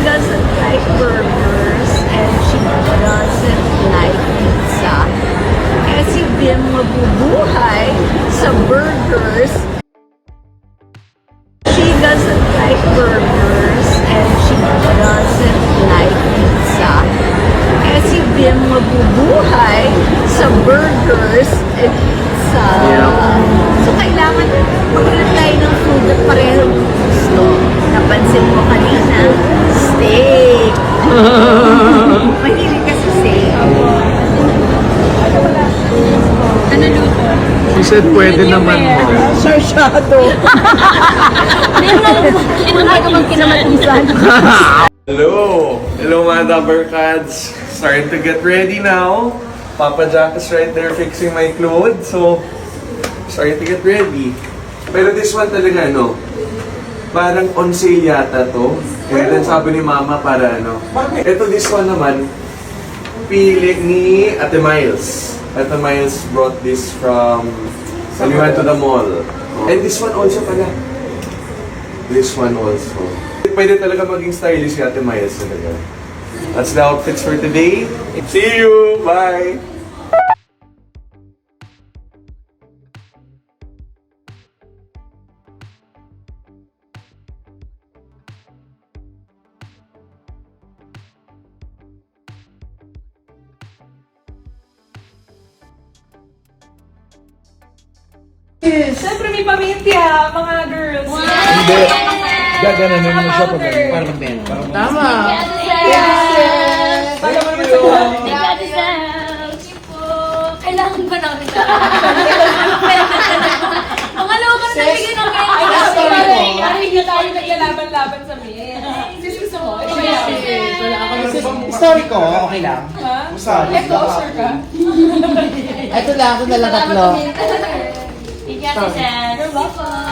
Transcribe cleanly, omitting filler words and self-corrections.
doesn't like burgers and she doesn't like pizza. Eh si Bim mabubuhay sa burgers. She doesn't like burgers and she doesn't like pizza. Eh si Bim mabubuhay sa burgers and pizza. So kailangan maghanap tayo ng food na pareho gusto. Napansin mo kanina, steak. Mahilig ka sa steak. Ano luto? She said pwede naman mo. Sarsyado. Hindi naman ka magkinamatisan. Hello! Hello mga Dappercats! Starting to get ready now. Papa Jack is right there fixing my clothes. So, starting to get ready. Pero this one talaga, no? Parang on sale yata to. And then sabi ni Mama para ano. Ito, this one naman, pili ni Ate Miles. Ate Miles brought this from when we went to the mall. And this one also pala. This one also. Pwede talaga maging stylish si Ate Miles talaga. That's the outfits for today. See you! Bye! Siyempre may pamilya, mga girls. Wow! Hindi. Gagananin mo siya pag parang men. Tama! Para mo naman sa buhay. Kailangan ba namin ito? Ang alaw ka na nabigyan ng Ay, ganyan. sorry po. Hindi tayo naglalaban-laban sa men. Sis, gusto mo? Story ko, okay lang. Ha? Sorry. Ito, sure ka? Ito lang, ito na lang tatlo. Thank you, Ate Seth. You're welcome.